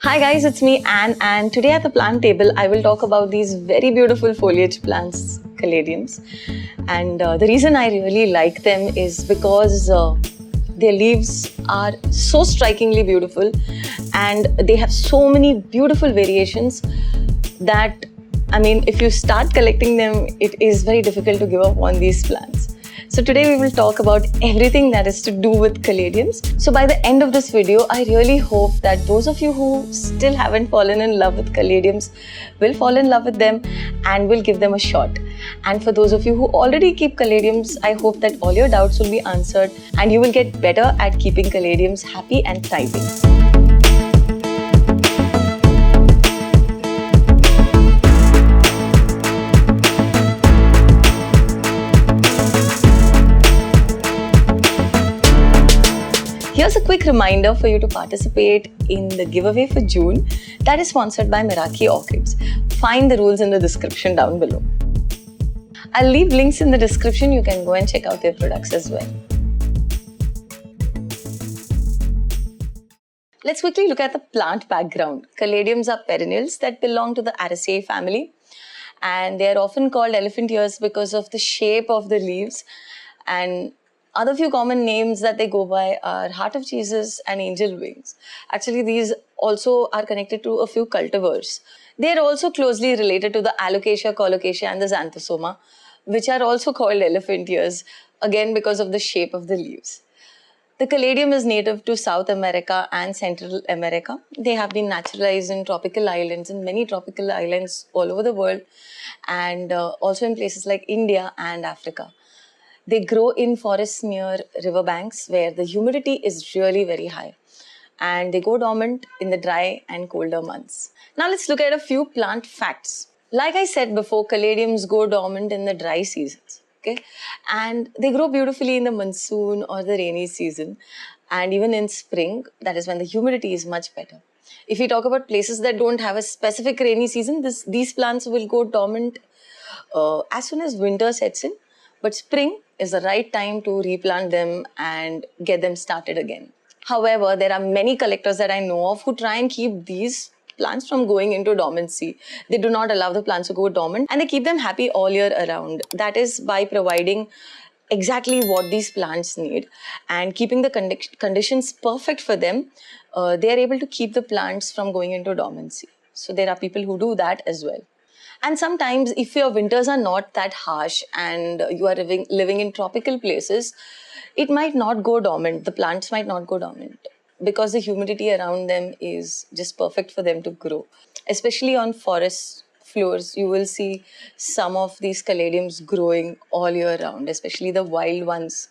Hi guys, it's me Anne, and today at the plant table I will talk about these very beautiful foliage plants, caladiums. And the reason I really like them is because their leaves are so strikingly beautiful and they have so many beautiful variations that, if you start collecting them, it is very difficult to give up on these plants. So today we will talk about everything that is to do with caladiums. So by the end of this video, I really hope that those of you who still haven't fallen in love with caladiums will fall in love with them and will give them a shot. And for those of you who already keep caladiums, I hope that all your doubts will be answered and you will get better at keeping caladiums happy and thriving. Here's a quick reminder for you to participate in the giveaway for June that is sponsored by Meraki Orchids. Find the rules in the description down below. I'll leave links in the description. You can go and check out their products as well. Let's quickly look at the plant background. Caladiums are perennials that belong to the Araceae family, and they are often called elephant ears because of the shape of the leaves. And other few common names that they go by are heart of Jesus and angel wings. Actually, these also are connected to a few cultivars. They are also closely related to the alocasia, colocasia and the xanthosoma, which are also called elephant ears, again because of the shape of the leaves. The caladium is native to South America and Central America. They have been naturalized in tropical islands, in many tropical islands all over the world, and also in places like India and Africa. They grow in forests near riverbanks where the humidity is really very high, and they go dormant in the dry and colder months. Now let's look at a few plant facts. Like I said before, caladiums go dormant in the dry seasons, okay? And they grow beautifully in the monsoon or the rainy season, and even in spring, that is when the humidity is much better. If we talk about places that don't have a specific rainy season, these plants will go dormant as soon as winter sets in. But spring is the right time to replant them and get them started again. However, there are many collectors that I know of who try and keep these plants from going into dormancy. They do not allow the plants to go dormant and they keep them happy all year around. That is by providing exactly what these plants need and keeping the conditions perfect for them. They are able to keep the plants from going into dormancy. So there are people who do that as well. And sometimes if your winters are not that harsh and you are living in tropical places, it might not go dormant. The plants might not go dormant because the humidity around them is just perfect for them to grow. Especially on forest floors, you will see some of these caladiums growing all year round, especially the wild ones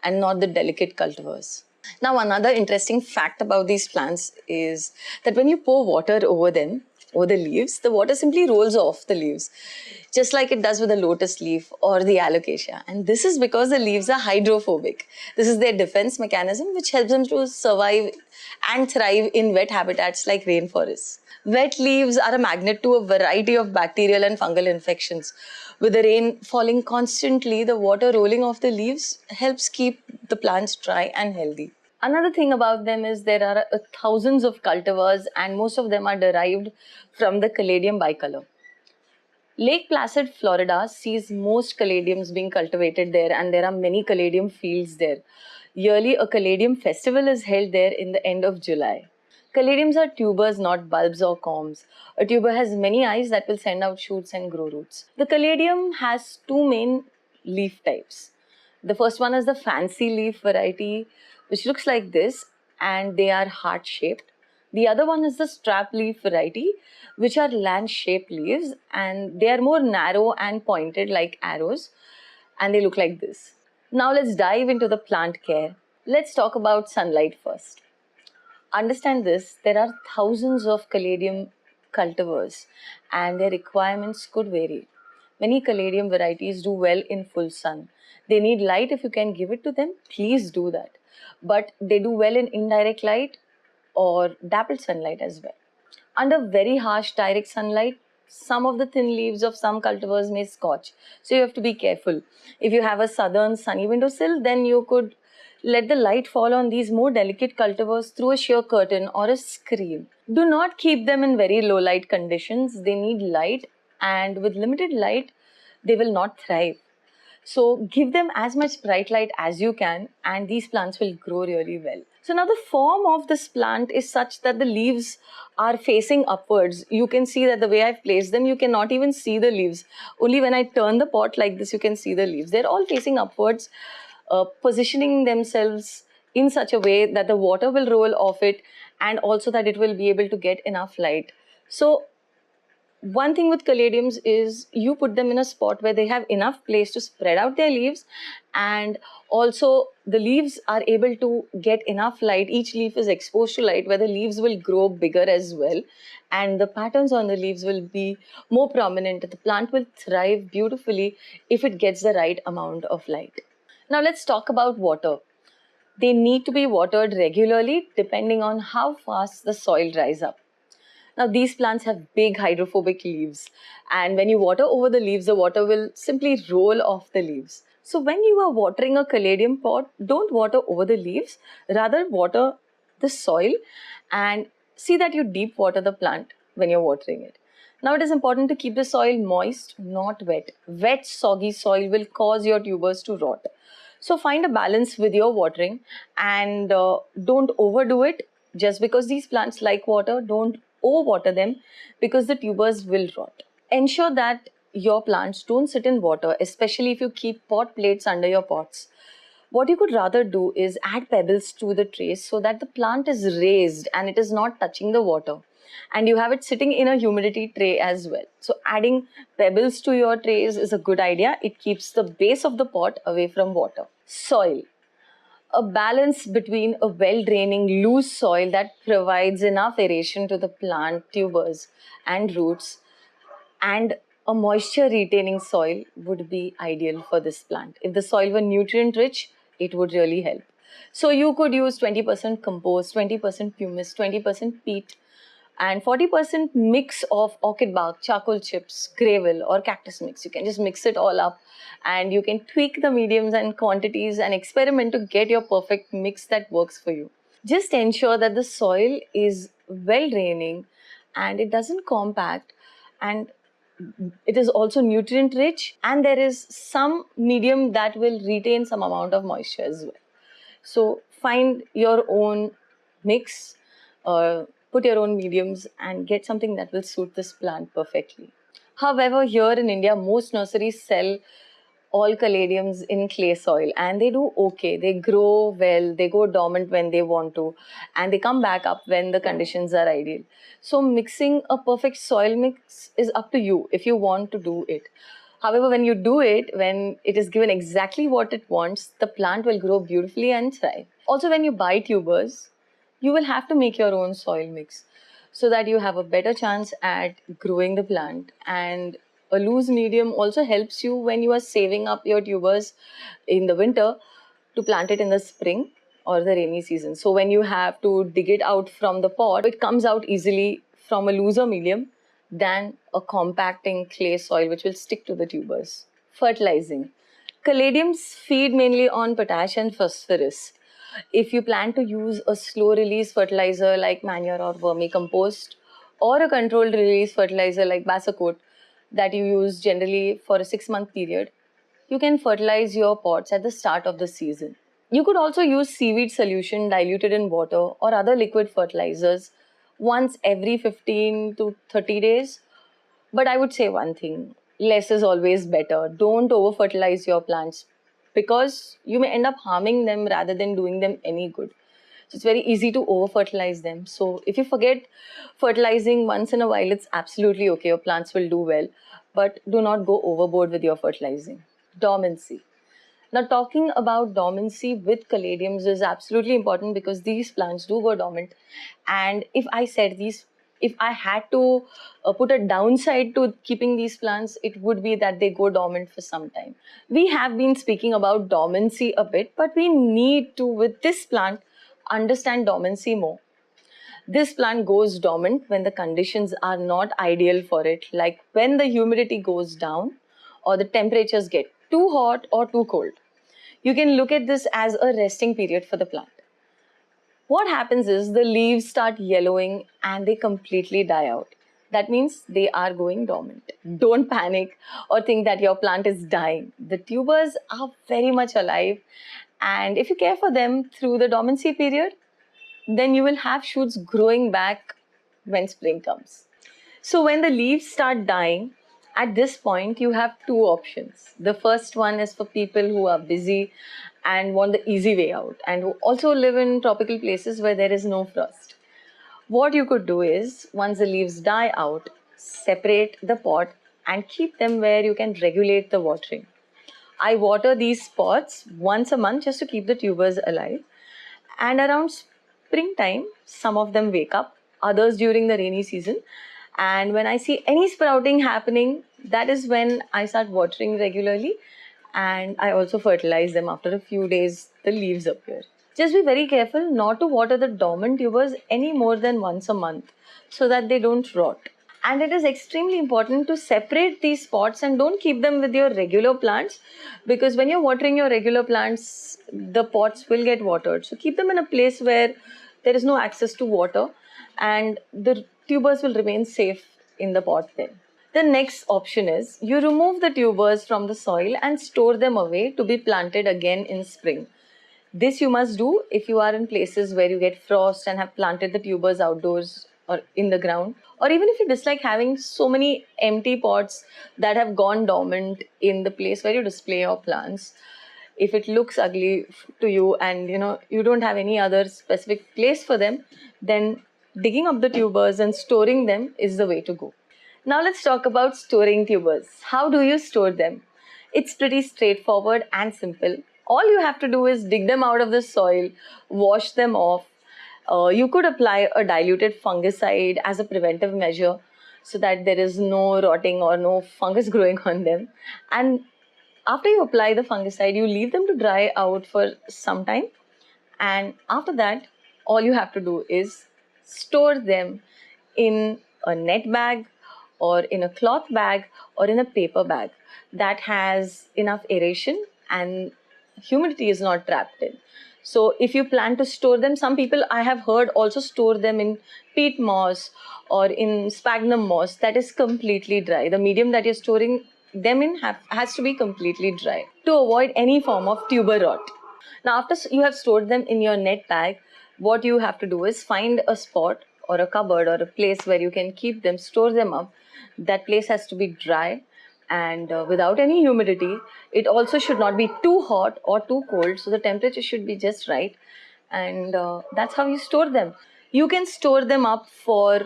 and not the delicate cultivars. Now, another interesting fact about these plants is that when you pour water over them, over the leaves, the water simply rolls off the leaves, just like it does with the lotus leaf or the alocasia. And this is because the leaves are hydrophobic. This is their defense mechanism, which helps them to survive and thrive in wet habitats like rainforests. Wet leaves are a magnet to a variety of bacterial and fungal infections. With the rain falling constantly, the water rolling off the leaves helps keep the plants dry and healthy. Another thing about them is there are thousands of cultivars and most of them are derived from the caladium bicolor. Lake Placid, Florida sees most caladiums being cultivated there and there are many caladium fields there. Yearly, a caladium festival is held there in the end of July. Caladiums are tubers, not bulbs or corms. A tuber has many eyes that will send out shoots and grow roots. The caladium has two main leaf types. The first one is the fancy leaf variety, which looks like this, and they are heart-shaped. The other one is the strap leaf variety, which are lance-shaped leaves, and they are more narrow and pointed like arrows, and they look like this. Now let's dive into the plant care. Let's talk about sunlight first. Understand this, there are thousands of caladium cultivars, and their requirements could vary. Many caladium varieties do well in full sun. They need light. If you can give it to them, please do that. But they do well in indirect light or dappled sunlight as well. Under very harsh direct sunlight, some of the thin leaves of some cultivars may scorch. So you have to be careful. If you have a southern sunny windowsill, then you could Let the light fall on these more delicate cultivars through a sheer curtain or a screen. Do not keep them in very low light conditions. They need light, and with limited light, they will not thrive. So give them as much bright light as you can, and these plants will grow really well. So now the form of this plant is such that the leaves are facing upwards. You can see that the way I've placed them, you cannot even see the leaves. Only when I turn the pot like this, you can see the leaves. They're all facing upwards, positioning themselves in such a way that the water will roll off it, and also that it will be able to get enough light. So one thing with caladiums is you put them in a spot where they have enough place to spread out their leaves, and also the leaves are able to get enough light. Each leaf is exposed to light where the leaves will grow bigger as well, and the patterns on the leaves will be more prominent. The plant will thrive beautifully if it gets the right amount of light. Now let's talk about water. They need to be watered regularly depending on how fast the soil dries up. Now, these plants have big hydrophobic leaves, and when you water over the leaves, the water will simply roll off the leaves. So, when you are watering a caladium pot, don't water over the leaves, rather, water the soil and see that you deep water the plant when you're watering it. Now, it is important to keep the soil moist, not wet. Wet, soggy soil will cause your tubers to rot. So find a balance with your watering, and don't overdo it. Just because these plants like water, don't overwater them because the tubers will rot. Ensure that your plants don't sit in water, especially if you keep pot plates under your pots. What you could rather do is add pebbles to the trays so that the plant is raised and it is not touching the water. And you have it sitting in a humidity tray as well. So adding pebbles to your trays is a good idea. It keeps the base of the pot away from water. Soil. A balance between a well-draining loose soil that provides enough aeration to the plant tubers and roots, and a moisture retaining soil would be ideal for this plant. If the soil were nutrient rich, it would really help. So you could use 20% compost, 20% humus, 20% peat, and 40% mix of orchid bark, charcoal chips, gravel, or cactus mix. You can just mix it all up, and you can tweak the mediums and quantities and experiment to get your perfect mix that works for you. Just ensure that the soil is well draining and it doesn't compact, and it is also nutrient rich, and there is some medium that will retain some amount of moisture as well. So find your own mix, put your own mediums, and get something that will suit this plant perfectly. However, here in India, most nurseries sell all caladiums in clay soil, and they do okay. They grow well, they go dormant when they want to, and they come back up when the conditions are ideal. So mixing a perfect soil mix is up to you if you want to do it. However, when you do it, when it is given exactly what it wants, the plant will grow beautifully and thrive. Also, when you buy tubers, you will have to make your own soil mix so that you have a better chance at growing the plant. And a loose medium also helps you when you are saving up your tubers in the winter to plant it in the spring or the rainy season. So when you have to dig it out from the pot, it comes out easily from a looser medium than a compacting clay soil which will stick to the tubers. Fertilizing. Caladiums feed mainly on potash and phosphorus. If you plan to use a slow release fertilizer like manure or vermicompost, or a controlled release fertilizer like Basacote that you use generally for a 6-month period, you can fertilize your pots at the start of the season. You could also use seaweed solution diluted in water or other liquid fertilizers once every 15 to 30 days. But I would say one thing, less is always better. Don't over fertilize your plants because you may end up harming them rather than doing them any good. So it's very easy to over fertilize them. So if you forget fertilizing once in a while, it's absolutely okay. Your plants will do well, but do not go overboard with your fertilizing. Dormancy. Now, talking about dormancy with caladiums is absolutely important because these plants do go dormant. And if I had to put a downside to keeping these plants, it would be that they go dormant for some time. We have been speaking about dormancy a bit, but we need to, with this plant, understand dormancy more. This plant goes dormant when the conditions are not ideal for it, like when the humidity goes down or the temperatures get too hot or too cold. You can look at this as a resting period for the plant. What happens is the leaves start yellowing and they completely die out. That means they are going dormant. Don't panic or think that your plant is dying. The tubers are very much alive, and if you care for them through the dormancy period, then you will have shoots growing back when spring comes. So when the leaves start dying, at this point you have two options. The first one is for people who are busy and want the easy way out, and who also live in tropical places where there is no frost. What you could do is, once the leaves die out, separate the pot and keep them where you can regulate the watering. I water these pots once a month just to keep the tubers alive. And around springtime, some of them wake up, others during the rainy season. And when I see any sprouting happening, that is when I start watering regularly. And I also fertilize them. After a few days, the leaves appear. Just be very careful not to water the dormant tubers any more than once a month so that they don't rot. And it is extremely important to separate these pots and don't keep them with your regular plants, because when you're watering your regular plants, the pots will get watered. So keep them in a place where there is no access to water and the tubers will remain safe in the pot then. The next option is you remove the tubers from the soil and store them away to be planted again in spring. This you must do if you are in places where you get frost and have planted the tubers outdoors or in the ground. Or even if you dislike having so many empty pots that have gone dormant in the place where you display your plants. If it looks ugly to you and you don't have any other specific place for them, then digging up the tubers and storing them is the way to go. Now let's talk about storing tubers. How do you store them? It's pretty straightforward and simple. All you have to do is dig them out of the soil, wash them off. You could apply a diluted fungicide as a preventive measure so that there is no rotting or no fungus growing on them. And after you apply the fungicide, you leave them to dry out for some time. And after that, all you have to do is store them in a net bag or in a cloth bag or in a paper bag that has enough aeration and humidity is not trapped in. So if you plan to store them, some people I have heard also store them in peat moss or in sphagnum moss that is completely dry. The medium that you're storing them in has to be completely dry to avoid any form of tuber rot. Now, after you have stored them in your net bag, what you have to do is find a spot or a cupboard or a place where you can keep them, store them up. That place has to be dry and without any humidity. It also should not be too hot or too cold, so the temperature should be just right. And that's how you store them. You can store them up for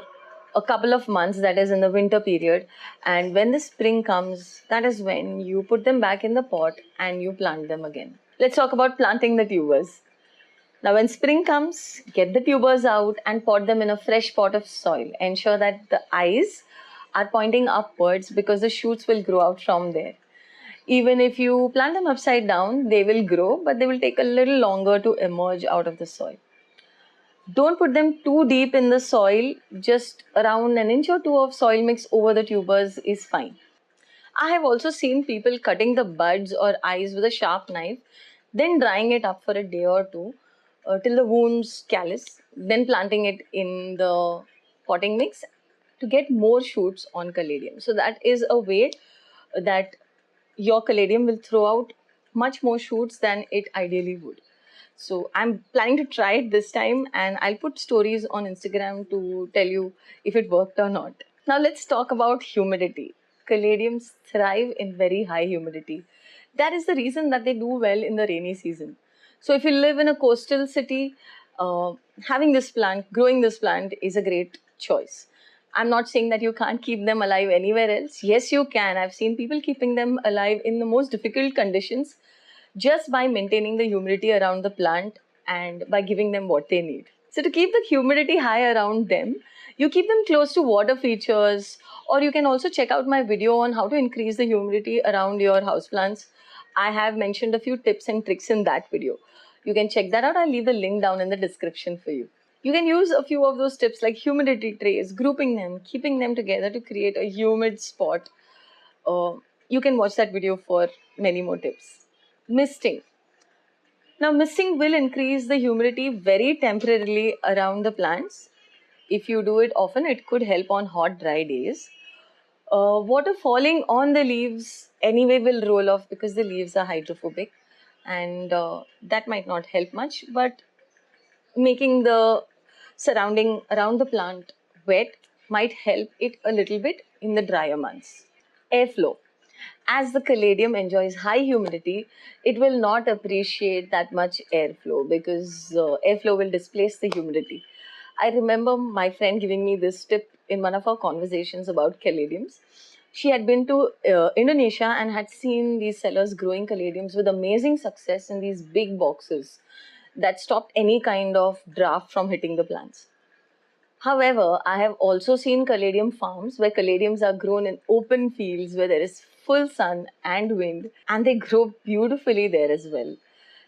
a couple of months, that is in the winter period, and when the spring comes, that is when you put them back in the pot and you plant them again. Let's talk about planting the tubers. Now when spring comes, get the tubers out and pot them in a fresh pot of soil. Ensure that the eyes are pointing upwards because the shoots will grow out from there. Even if you plant them upside down, they will grow, but they will take a little longer to emerge out of the soil. Don't put them too deep in the soil. Just around an inch or two of soil mix over the tubers is fine. I have also seen people cutting the buds or eyes with a sharp knife, then drying it up for a day or two till the wounds callus, then planting it in the potting mix to get more shoots on caladium. So that is a way that your caladium will throw out much more shoots than it ideally would. So I'm planning to try it this time, and I'll put stories on Instagram to tell you if it worked or not. Now let's talk about humidity. Caladiums thrive in very high humidity. That is the reason that they do well in the rainy season. So if you live in a coastal city, having this plant, growing this plant is a great choice. I'm not saying that you can't keep them alive anywhere else. Yes, you can. I've seen people keeping them alive in the most difficult conditions just by maintaining the humidity around the plant and by giving them what they need. So to keep the humidity high around them, you keep them close to water features, or you can also check out my video on how to increase the humidity around your houseplants. I have mentioned a few tips and tricks in that video. You can check that out. I'll leave the link down in the description for you. You can use a few of those tips like humidity trays, grouping them, keeping them together to create a humid spot. You can watch that video for many more tips. Misting. Now, misting will increase the humidity very temporarily around the plants. If you do it often, it could help on hot, dry days. Water falling on the leaves anyway will roll off because the leaves are hydrophobic, and that might not help much. But making the surrounding around the plant wet might help it a little bit in the drier months. Airflow. As the caladium enjoys high humidity, it will not appreciate that much airflow because airflow will displace the humidity. I remember my friend giving me this tip in one of our conversations about caladiums. She had been to Indonesia and had seen these sellers growing caladiums with amazing success in these big boxes that stopped any kind of draft from hitting the plants. However, I have also seen caladium farms where caladiums are grown in open fields where there is full sun and wind, and they grow beautifully there as well.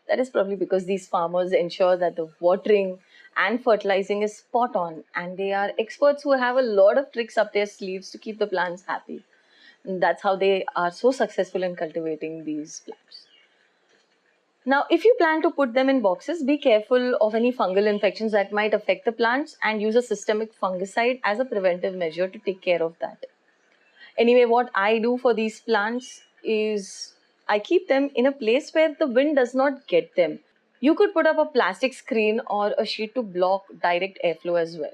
That is probably because these farmers ensure that the watering and fertilizing is spot on, and they are experts who have a lot of tricks up their sleeves to keep the plants happy. And that's how they are so successful in cultivating these plants. Now, if you plan to put them in boxes, be careful of any fungal infections that might affect the plants and use a systemic fungicide as a preventive measure to take care of that. Anyway, what I do for these plants is I keep them in a place where the wind does not get them. You could put up a plastic screen or a sheet to block direct airflow as well.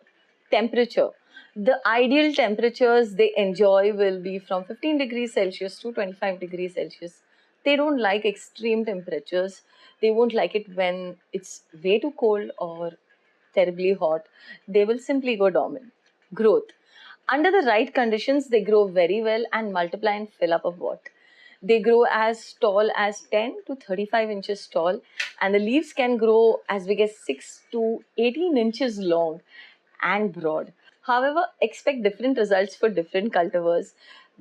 Temperature. The ideal temperatures they enjoy will be from 15 degrees Celsius to 25 degrees Celsius. They don't like extreme temperatures. They won't like it when it's way too cold or terribly hot. They will simply go dormant. Growth. Under the right conditions, they grow very well and multiply and fill up a pot. They grow as tall as 10 to 35 inches tall, and the leaves can grow as big as 6 to 18 inches long and broad. However, expect different results for different cultivars.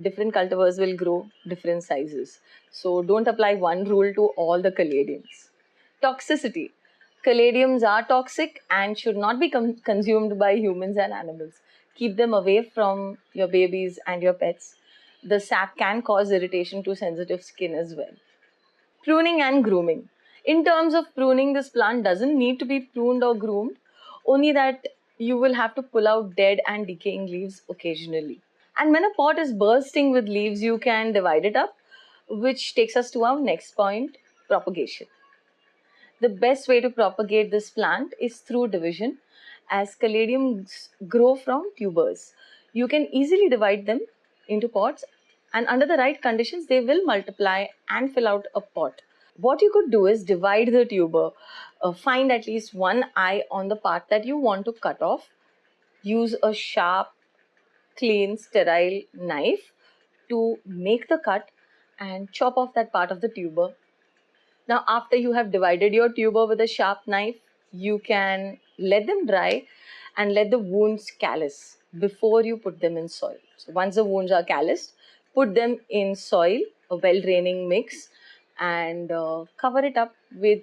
Different cultivars will grow different sizes. So don't apply one rule to all the caladiums. Toxicity. Caladiums are toxic and should not be consumed by humans and animals. Keep them away from your babies and your pets. The sap can cause irritation to sensitive skin as well. Pruning and grooming. In terms of pruning, this plant doesn't need to be pruned or groomed, only that you will have to pull out dead and decaying leaves occasionally. And when a pot is bursting with leaves, you can divide it up, which takes us to our next point, propagation. The best way to propagate this plant is through division, as caladiums grow from tubers. You can easily divide them into pots, and under the right conditions, they will multiply and fill out a pot. What you could do is divide the tuber, find at least one eye on the part that you want to cut off, use a sharp, clean, sterile knife to make the cut and chop off that part of the tuber. Now, after you have divided your tuber with a sharp knife, you can let them dry and let the wounds callus before you put them in soil. So once the wounds are calloused, put them in soil, a well-draining mix, and cover it up with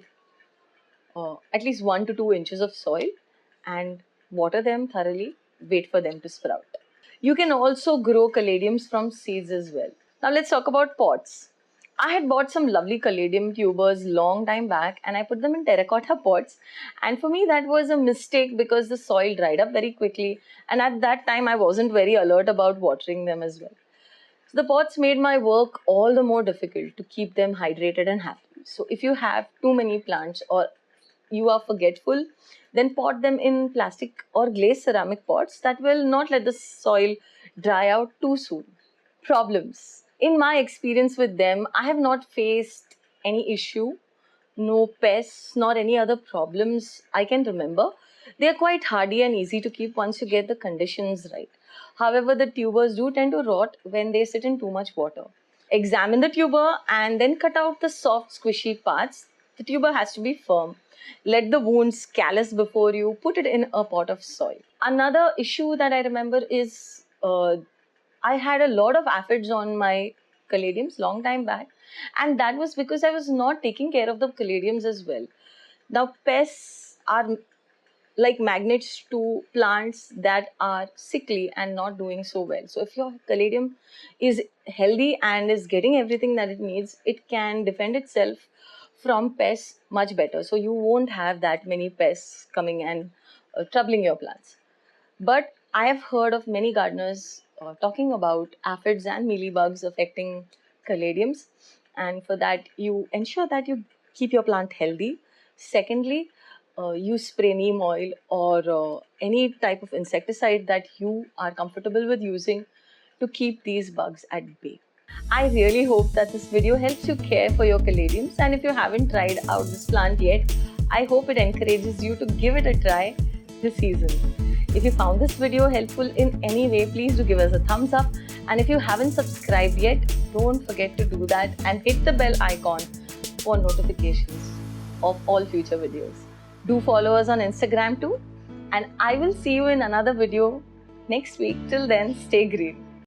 at least 1 to 2 inches of soil and water them thoroughly. Wait for them to sprout. You can also grow caladiums from seeds as well. Now let's talk about pots. I had bought some lovely caladium tubers long time back and I put them in terracotta pots, and for me that was a mistake because the soil dried up very quickly, and at that time I wasn't very alert about watering them as well. So the pots made my work all the more difficult to keep them hydrated and happy. So if you have too many plants or you are forgetful, then pot them in plastic or glazed ceramic pots that will not let the soil dry out too soon. Problems. In my experience with them, I have not faced any issue, no pests, nor any other problems I can remember. They are quite hardy and easy to keep once you get the conditions right. However, the tubers do tend to rot when they sit in too much water. Examine the tuber and then cut out the soft, squishy parts. The tuber has to be firm. Let the wounds callus before you put it in a pot of soil. Another issue that I remember is I had a lot of aphids on my caladiums long time back, and that was because I was not taking care of the caladiums as well. Now, pests are like magnets to plants that are sickly and not doing so well. So, if your caladium is healthy and is getting everything that it needs, it can defend itself from pests much better. So you won't have that many pests coming and troubling your plants. But I have heard of many gardeners talking about aphids and mealybugs affecting caladiums, and for that, you ensure that you keep your plant healthy. Secondly, you spray neem oil or any type of insecticide that you are comfortable with using to keep these bugs at bay. I really hope that this video helps you care for your caladiums, and if you haven't tried out this plant yet, I hope it encourages you to give it a try this season. If you found this video helpful in any way, please do give us a thumbs up, and if you haven't subscribed yet, don't forget to do that and hit the bell icon for notifications of all future videos. Do follow us on Instagram too, and I will see you in another video next week. Till then, stay green.